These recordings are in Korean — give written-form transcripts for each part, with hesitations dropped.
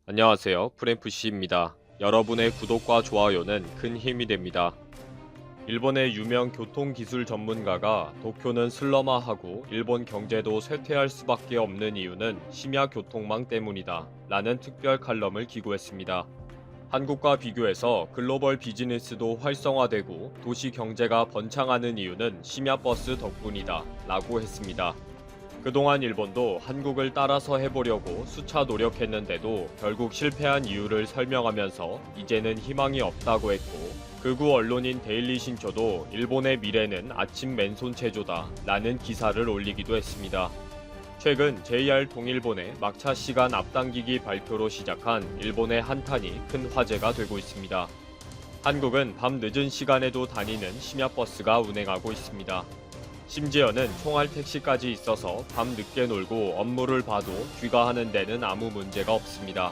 안녕하세요. 프랭프씨입니다. 여러분의 구독과 좋아요는 큰 힘이 됩니다. 일본의 유명 교통기술 전문가가 도쿄는 슬럼화하고 일본 경제도 쇠퇴할 수밖에 없는 이유는 심야 교통망 때문이다 라는 특별 칼럼을 기고했습니다. 한국과 비교해서 글로벌 비즈니스도 활성화되고 도시 경제가 번창하는 이유는 심야 버스 덕분이다 라고 했습니다. 그동안 일본도 한국을 따라서 해보려고 수차 노력했는데도 결국 실패한 이유를 설명하면서 이제는 희망이 없다고 했고, 극우 언론인 데일리 신초도 일본의 미래는 아침 맨손 체조다 라는 기사를 올리기도 했습니다. 최근 JR 동일본의 막차 시간 앞당기기 발표로 시작한 일본의 한탄이 큰 화제가 되고 있습니다. 한국은 밤 늦은 시간에도 다니는 심야버스가 운행하고 있습니다. 심지어는 총알 택시까지 있어서 밤 늦게 놀고 업무를 봐도 귀가하는 데는 아무 문제가 없습니다.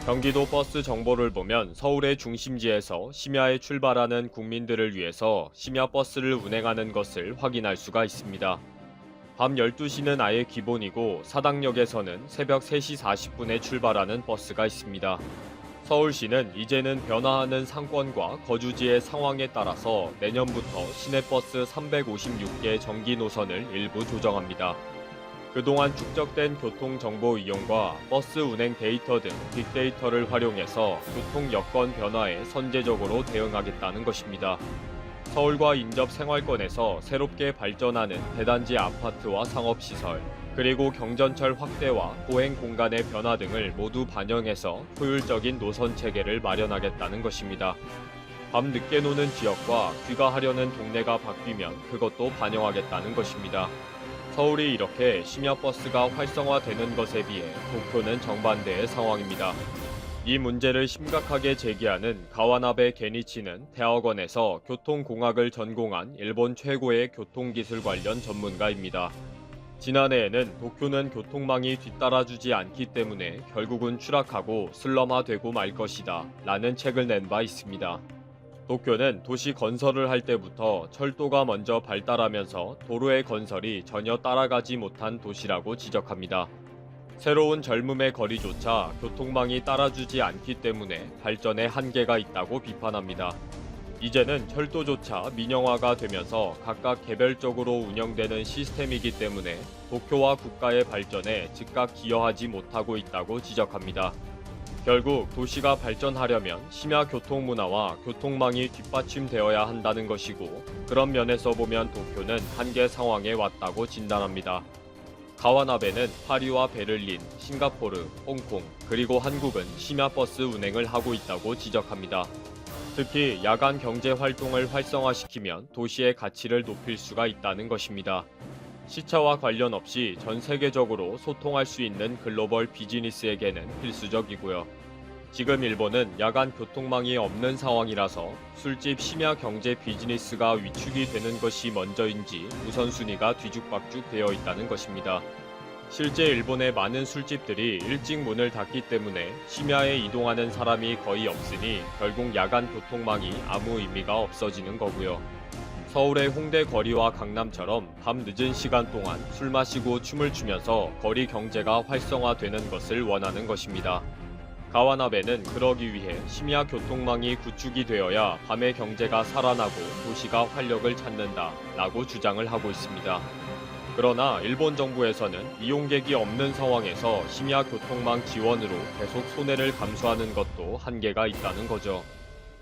경기도 버스 정보를 보면 서울의 중심지에서 심야에 출발하는 국민들을 위해서 심야 버스를 운행하는 것을 확인할 수가 있습니다. 밤 12시는 아예 기본이고 사당역에서는 새벽 3시 40분에 출발하는 버스가 있습니다. 서울시는 이제는 변화하는 상권과 거주지의 상황에 따라서 내년부터 시내버스 356개 정기 노선을 일부 조정합니다. 그동안 축적된 교통정보 이용과 버스 운행 데이터 등 빅데이터를 활용해서 교통 여건 변화에 선제적으로 대응하겠다는 것입니다. 서울과 인접 생활권에서 새롭게 발전하는 대단지 아파트와 상업시설, 그리고 경전철 확대와 보행 공간의 변화 등을 모두 반영해서 효율적인 노선 체계를 마련하겠다는 것입니다. 밤 늦게 노는 지역과 귀가하려는 동네가 바뀌면 그것도 반영하겠다는 것입니다. 서울이 이렇게 심야버스가 활성화되는 것에 비해 도쿄는 정반대의 상황입니다. 이 문제를 심각하게 제기하는 가와나베 게니치는 대학원에서 교통공학을 전공한 일본 최고의 교통기술 관련 전문가입니다. 지난해에는 도쿄는 교통망이 뒤따라주지 않기 때문에 결국은 추락하고 슬럼화되고 말 것이다 라는 책을 낸 바 있습니다. 도쿄는 도시 건설을 할 때부터 철도가 먼저 발달하면서 도로의 건설이 전혀 따라가지 못한 도시라고 지적합니다. 새로운 젊음의 거리조차 교통망이 따라주지 않기 때문에 발전에 한계가 있다고 비판합니다. 이제는 철도조차 민영화가 되면서 각각 개별적으로 운영되는 시스템이기 때문에 도쿄와 국가의 발전에 즉각 기여하지 못하고 있다고 지적합니다. 결국 도시가 발전하려면 심야 교통 문화와 교통망이 뒷받침되어야 한다는 것이고, 그런 면에서 보면 도쿄는 한계 상황에 왔다고 진단합니다. 가와나베는 파리와 베를린, 싱가포르, 홍콩, 그리고 한국은 심야버스 운행을 하고 있다고 지적합니다. 특히 야간 경제 활동을 활성화시키면 도시의 가치를 높일 수가 있다는 것입니다. 시차와 관련 없이 전 세계적으로 소통할 수 있는 글로벌 비즈니스에게는 필수적이고요. 지금 일본은 야간 교통망이 없는 상황이라서 술집 심야 경제 비즈니스가 위축이 되는 것이 먼저인지 우선순위가 뒤죽박죽 되어 있다는 것입니다. 실제 일본의 많은 술집들이 일찍 문을 닫기 때문에 심야에 이동하는 사람이 거의 없으니 결국 야간 교통망이 아무 의미가 없어지는 거고요. 서울의 홍대 거리와 강남처럼 밤 늦은 시간 동안 술 마시고 춤을 추면서 거리 경제가 활성화되는 것을 원하는 것입니다. 가와나베는 그러기 위해 심야 교통망이 구축이 되어야 밤의 경제가 살아나고 도시가 활력을 찾는다 라고 주장을 하고 있습니다. 그러나 일본 정부에서는 이용객이 없는 상황에서 심야 교통망 지원으로 계속 손해를 감수하는 것도 한계가 있다는 거죠.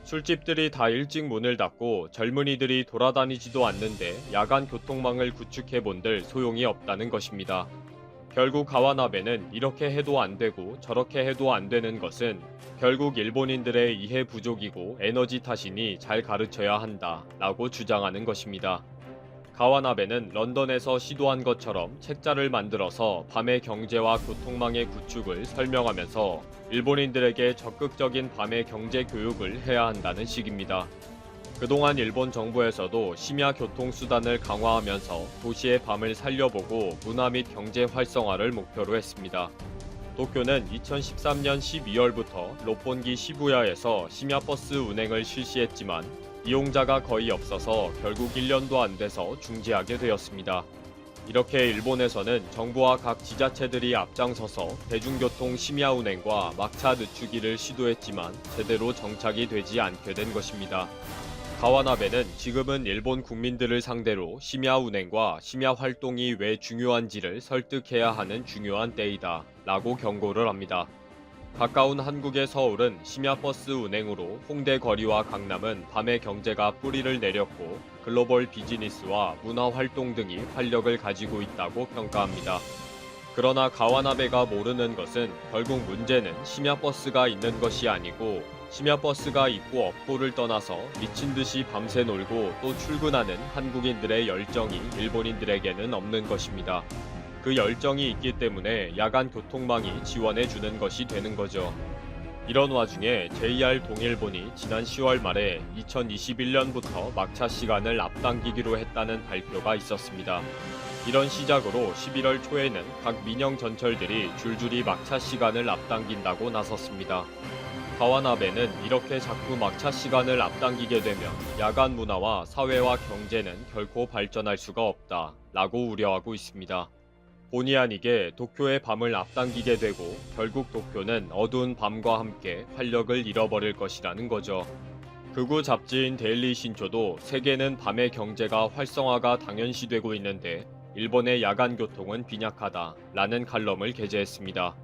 술집들이 다 일찍 문을 닫고 젊은이들이 돌아다니지도 않는데 야간 교통망을 구축해본들 소용이 없다는 것입니다. 결국 가와나베는 이렇게 해도 안 되고 저렇게 해도 안 되는 것은 결국 일본인들의 이해 부족이고 에너지 탓이니 잘 가르쳐야 한다 라고 주장하는 것입니다. 가와나베는 런던에서 시도한 것처럼 책자를 만들어서 밤의 경제와 교통망의 구축을 설명하면서 일본인들에게 적극적인 밤의 경제 교육을 해야 한다는 식입니다. 그동안 일본 정부에서도 심야 교통수단을 강화하면서 도시의 밤을 살려보고 문화 및 경제 활성화를 목표로 했습니다. 도쿄는 2013년 12월부터 롯본기 시부야에서 심야버스 운행을 실시했지만 이용자가 거의 없어서 결국 1년도 안 돼서 중지하게 되었습니다. 이렇게 일본에서는 정부와 각 지자체들이 앞장서서 대중교통 심야 운행과 막차 늦추기를 시도했지만 제대로 정착이 되지 않게 된 것입니다. 가와나베는 지금은 일본 국민들을 상대로 심야 운행과 심야 활동이 왜 중요한지를 설득해야 하는 중요한 때이다 라고 경고를 합니다. 가까운 한국의 서울은 심야 버스 운행으로 홍대 거리와 강남은 밤의 경제가 뿌리를 내렸고 글로벌 비즈니스와 문화 활동 등이 활력을 가지고 있다고 평가합니다. 그러나 가와나베가 모르는 것은 결국 문제는 심야 버스가 있는 것이 아니고 심야 버스가 있고 없고를 떠나서 미친 듯이 밤새 놀고 또 출근하는 한국인들의 열정이 일본인들에게는 없는 것입니다. 그 열정이 있기 때문에 야간 교통망이 지원해 주는 것이 되는 거죠. 이런 와중에 JR 동일본이 지난 10월 말에 2021년부터 막차 시간을 앞당기기로 했다는 발표가 있었습니다. 이런 시작으로 11월 초에는 각 민영 전철들이 줄줄이 막차 시간을 앞당긴다고 나섰습니다. 가와나베는 이렇게 자꾸 막차 시간을 앞당기게 되면 야간 문화와 사회와 경제는 결코 발전할 수가 없다 라고 우려하고 있습니다. 본의 아니게 도쿄의 밤을 앞당기게 되고 결국 도쿄는 어두운 밤과 함께 활력을 잃어버릴 것이라는 거죠. 극우 잡지인 데일리 신초도 세계는 밤의 경제가 활성화가 당연시되고 있는데 일본의 야간 교통은 빈약하다 라는 칼럼을 게재했습니다.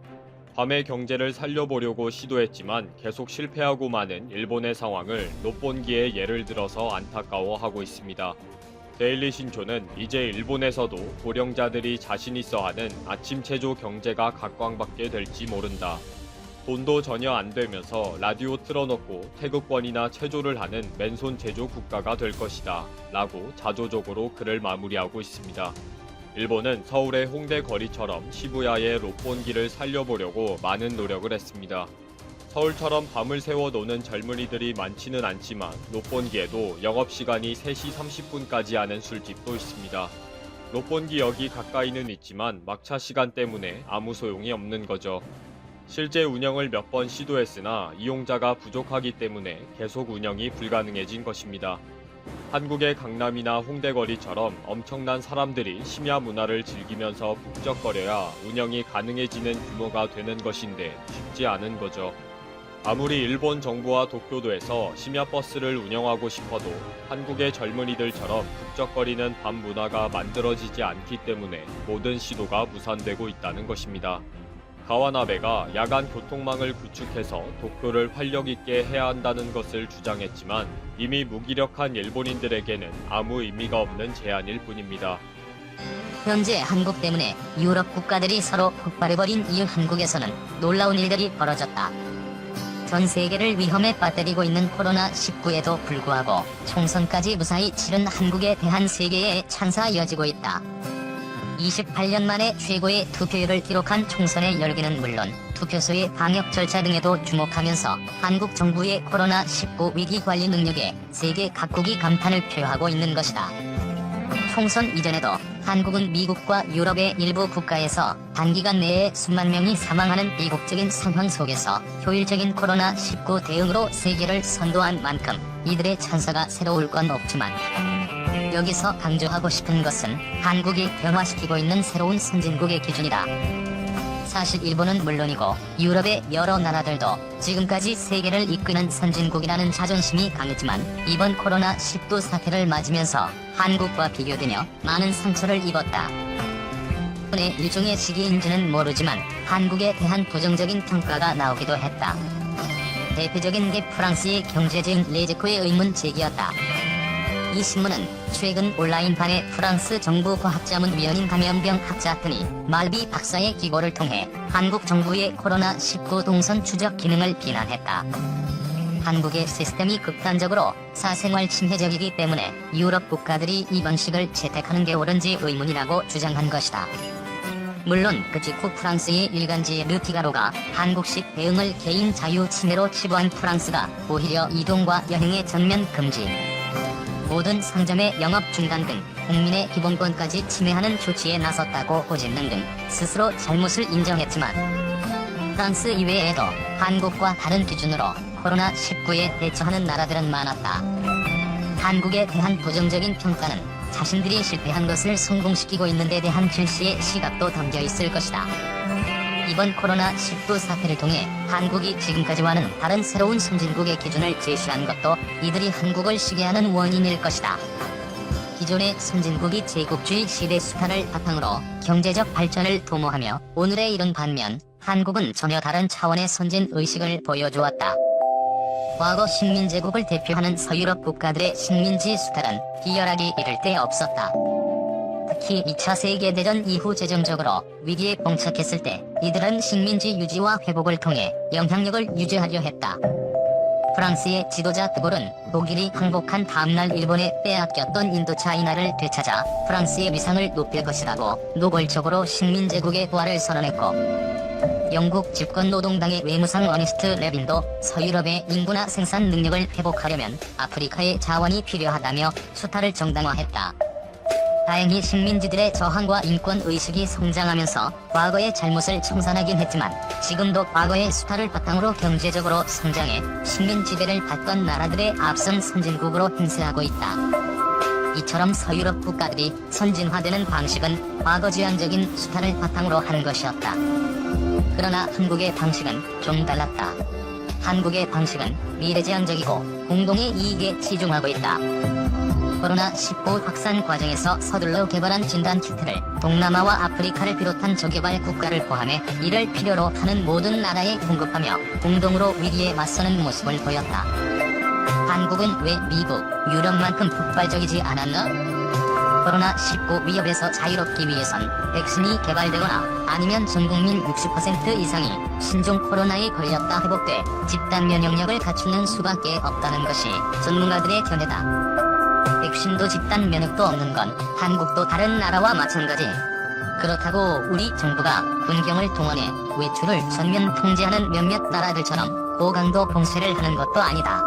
밤의 경제를 살려보려고 시도했지만 계속 실패하고 마는 일본의 상황을 롯본기의 예를 들어서 안타까워하고 있습니다. 데일리 신초는 이제 일본에서도 고령자들이 자신 있어 하는 아침 체조 경제가 각광받게 될지 모른다. 돈도 전혀 안 되면서 라디오 틀어놓고 태극권이나 체조를 하는 맨손 체조 국가가 될 것이다 라고 자조적으로 글을 마무리하고 있습니다. 일본은 서울의 홍대 거리처럼 시부야의 롯본기를 살려보려고 많은 노력을 했습니다. 서울처럼 밤을 새워 노는 젊은이들이 많지는 않지만 롯본기에도 영업시간이 3시 30분까지 하는 술집도 있습니다. 롯본기역이 가까이는 있지만 막차 시간 때문에 아무 소용이 없는 거죠. 실제 운영을 몇 번 시도했으나 이용자가 부족하기 때문에 계속 운영이 불가능해진 것입니다. 한국의 강남이나 홍대거리처럼 엄청난 사람들이 심야 문화를 즐기면서 북적거려야 운영이 가능해지는 규모가 되는 것인데 쉽지 않은 거죠. 아무리 일본 정부와 도쿄도에서 심야 버스를 운영하고 싶어도 한국의 젊은이들처럼 북적거리는 밤 문화가 만들어지지 않기 때문에 모든 시도가 무산되고 있다는 것입니다. 가와나베가 야간 교통망을 구축해서 도쿄를 활력 있게 해야 한다는 것을 주장했지만 이미 무기력한 일본인들에게는 아무 의미가 없는 제안일 뿐입니다. 현재 한국 때문에 유럽 국가들이 서로 폭발해버린 이후 한국에서는 놀라운 일들이 벌어졌다. 전 세계를 위험에 빠뜨리고 있는 코로나19에도 불구하고 총선까지 무사히 치른 한국에 대한 세계의 찬사가 이어지고 있다. 28년 만에 최고의 투표율을 기록한 총선의 열기는 물론 투표소의 방역 절차 등에도 주목하면서 한국 정부의 코로나19 위기 관리 능력에 세계 각국이 감탄을 표하고 있는 것이다. 총선 이전에도 한국은 미국과 유럽의 일부 국가에서 단기간 내에 수만 명이 사망하는 비극적인 상황 속에서 효율적인 코로나19 대응으로 세계를 선도한 만큼 이들의 찬사가 새로울 건 없지만 여기서 강조하고 싶은 것은 한국이 변화시키고 있는 새로운 선진국의 기준이다. 사실 일본은 물론이고 유럽의 여러 나라들도 지금까지 세계를 이끄는 선진국이라는 자존심이 강했지만 이번 코로나19 사태를 맞으면서 한국과 비교되며 많은 상처를 입었다. 의 일종의 시기인지는 모르지만 한국에 대한 부정적인 평가가 나오기도 했다. 대표적인 게 프랑스의 경제지인 레제코의 의문 제기였다. 이 신문은 최근 온라인판에 프랑스 정부 과학자문위원인 감염병 학자 드니 말비 박사의 기고를 통해 한국 정부의 코로나19 동선 추적 기능을 비난했다. 한국의 시스템이 극단적으로 사생활 침해적이기 때문에 유럽 국가들이 이 방식을 채택하는 게 옳은지 의문이라고 주장한 것이다. 물론 그 직후 프랑스의 일간지 르피가로가 한국식 대응을 개인 자유 침해로 치부한 프랑스가 오히려 이동과 여행의 전면 금지, 모든 상점의 영업 중단 등 국민의 기본권까지 침해하는 조치에 나섰다고 호짓는 등 스스로 잘못을 인정했지만 프랑스 이외에도 한국과 다른 기준으로 코로나19에 대처하는 나라들은 많았다. 한국에 대한 부정적인 평가는 자신들이 실패한 것을 성공시키고 있는 데 대한 질시의 시각도 담겨 있을 것이다. 이번 코로나19 사태를 통해 한국이 지금까지와는 다른 새로운 선진국의 기준을 제시한 것도 이들이 한국을 시기하는 원인일 것이다. 기존의 선진국이 제국주의 시대 수탈을 바탕으로 경제적 발전을 도모하며 오늘에 이른 반면 한국은 전혀 다른 차원의 선진 의식을 보여주었다. 과거 식민제국을 대표하는 서유럽 국가들의 식민지 수탈은 비열하기 이를 데 없었다. 특히 2차 세계대전 이후 재정적으로 위기에 봉착했을 때 이들은 식민지 유지와 회복을 통해 영향력을 유지하려 했다. 프랑스의 지도자 드골은 독일이 항복한 다음날 일본에 빼앗겼던 인도차이나를 되찾아 프랑스의 위상을 높일 것이라고 노골적으로 식민제국의 부활을 선언했고, 영국 집권노동당의 외무상 어니스트 레빈도 서유럽의 인구나 생산 능력을 회복하려면 아프리카의 자원이 필요하다며 수탈을 정당화했다. 다행히 식민지들의 저항과 인권의식이 성장하면서 과거의 잘못을 청산하긴 했지만 지금도 과거의 수탈을 바탕으로 경제적으로 성장해 식민 지배를 받던 나라들의 앞선 선진국으로 행세하고 있다. 이처럼 서유럽 국가들이 선진화되는 방식은 과거지향적인 수탈을 바탕으로 한 것이었다. 그러나 한국의 방식은 좀 달랐다. 한국의 방식은 미래지향적이고 공동의 이익에 치중하고 있다. 코로나19 확산 과정에서 서둘러 개발한 진단키트를 동남아와 아프리카를 비롯한 저개발 국가를 포함해 이를 필요로 하는 모든 나라에 공급하며 공동으로 위기에 맞서는 모습을 보였다. 한국은 왜 미국, 유럽만큼 폭발적이지 않았나? 코로나19 위협에서 자유롭기 위해선 백신이 개발되거나 아니면 전국민 60% 이상이 신종 코로나에 걸렸다 회복돼 집단 면역력을 갖추는 수밖에 없다는 것이 전문가들의 견해다. 백신도 집단 면역도 없는 건 한국도 다른 나라와 마찬가지. 그렇다고 우리 정부가 군경을 동원해 외출을 전면 통제하는 몇몇 나라들처럼 고강도 봉쇄를 하는 것도 아니다.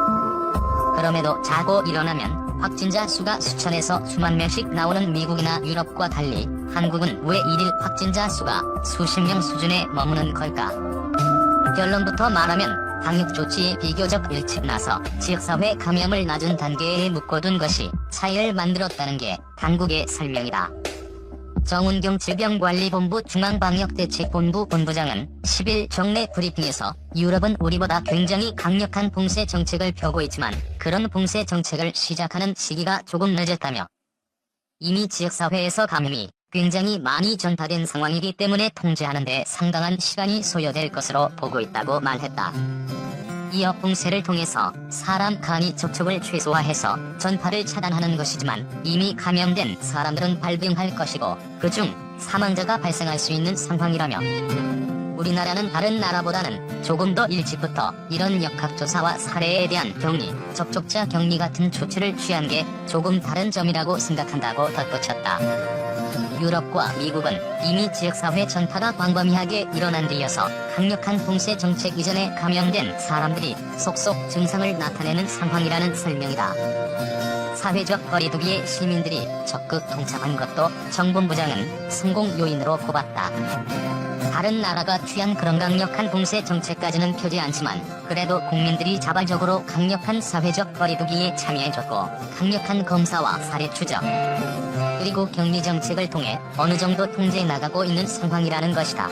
그럼에도 자고 일어나면 확진자 수가 수천에서 수만 명씩 나오는 미국이나 유럽과 달리 한국은 왜 일일 확진자 수가 수십 명 수준에 머무는 걸까? 결론부터 말하면 방역 조치에 비교적 일찍 나서 지역사회 감염을 낮은 단계에 묶어둔 것이 차이를 만들었다는 게 당국의 설명이다. 정운경 질병관리본부 중앙방역대책본부 본부장은 10일 정례 브리핑에서 유럽은 우리보다 굉장히 강력한 봉쇄 정책을 펴고 있지만 그런 봉쇄 정책을 시작하는 시기가 조금 늦었다며, 이미 지역사회에서 감염이 굉장히 많이 전파된 상황이기 때문에 통제하는 데 상당한 시간이 소요될 것으로 보고 있다고 말했다. 이어 봉쇄를 통해서 사람 간이 접촉을 최소화해서 전파를 차단하는 것이지만 이미 감염된 사람들은 발병할 것이고 그중 사망자가 발생할 수 있는 상황이라며, 우리나라는 다른 나라보다는 조금 더 일찍부터 이런 역학조사와 사례에 대한 격리, 접촉자 격리 같은 조치를 취한 게 조금 다른 점이라고 생각한다고 덧붙였다. 유럽과 미국은 이미 지역사회 전파가 광범위하게 일어난 뒤여서 강력한 봉쇄 정책 이전에 감염된 사람들이 속속 증상을 나타내는 상황이라는 설명이다. 사회적 거리두기에 시민들이 적극 동참한 것도 정본부장은 성공 요인으로 꼽았다. 다른 나라가 취한 그런 강력한 봉쇄 정책까지는 펴지 않지만 그래도 국민들이 자발적으로 강력한 사회적 거리두기에 참여해줬고 강력한 검사와 사례 추적 그리고 격리 정책을 통해 어느 정도 통제해 나가고 있는 상황이라는 것이다.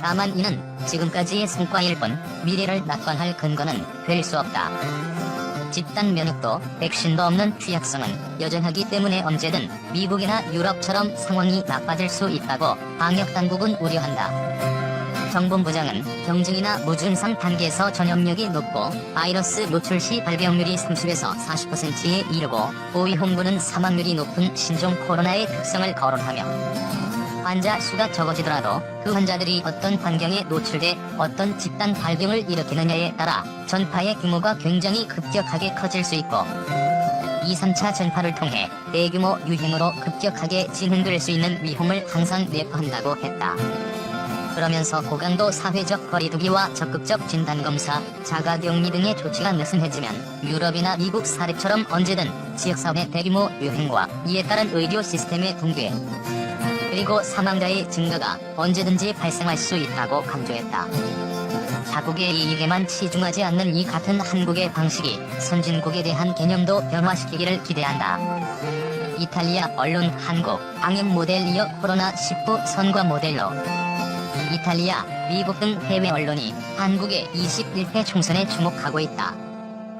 다만 이는 지금까지의 성과일 뿐 미래를 낙관할 근거는 될 수 없다. 집단 면역도 백신도 없는 취약성은 여전하기 때문에 언제든 미국이나 유럽처럼 상황이 나빠질 수 있다고 방역당국은 우려한다. 정본부장은 경증이나 무증상 단계에서 전염력이 높고 바이러스 노출 시 발병률이 30에서 40%에 이르고 고위험군은 사망률이 높은 신종 코로나의 특성을 거론하며, 환자 수가 적어지더라도 그 환자들이 어떤 환경에 노출돼 어떤 집단 발병을 일으키느냐에 따라 전파의 규모가 굉장히 급격하게 커질 수 있고 2, 3차 전파를 통해 대규모 유행으로 급격하게 진행될 수 있는 위험을 항상 내포한다고 했다. 그러면서 고강도 사회적 거리두기와 적극적 진단검사, 자가격리 등의 조치가 느슨해지면 유럽이나 미국 사례처럼 언제든 지역사회 대규모 유행과 이에 따른 의료 시스템의 붕괴, 그리고 사망자의 증가가 언제든지 발생할 수 있다고 강조했다. 자국의 이익에만 치중하지 않는 이 같은 한국의 방식이 선진국에 대한 개념도 변화시키기를 기대한다. 이탈리아 언론 한국 방역 모델 이어 코로나19 선거 모델로 이탈리아, 미국 등 해외 언론이 한국의 21대 총선에 주목하고 있다.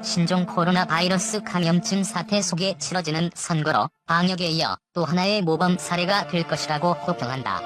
신종 코로나 바이러스 감염증 사태 속에 치러지는 선거로 방역에 이어 또 하나의 모범 사례가 될 것이라고 호평한다.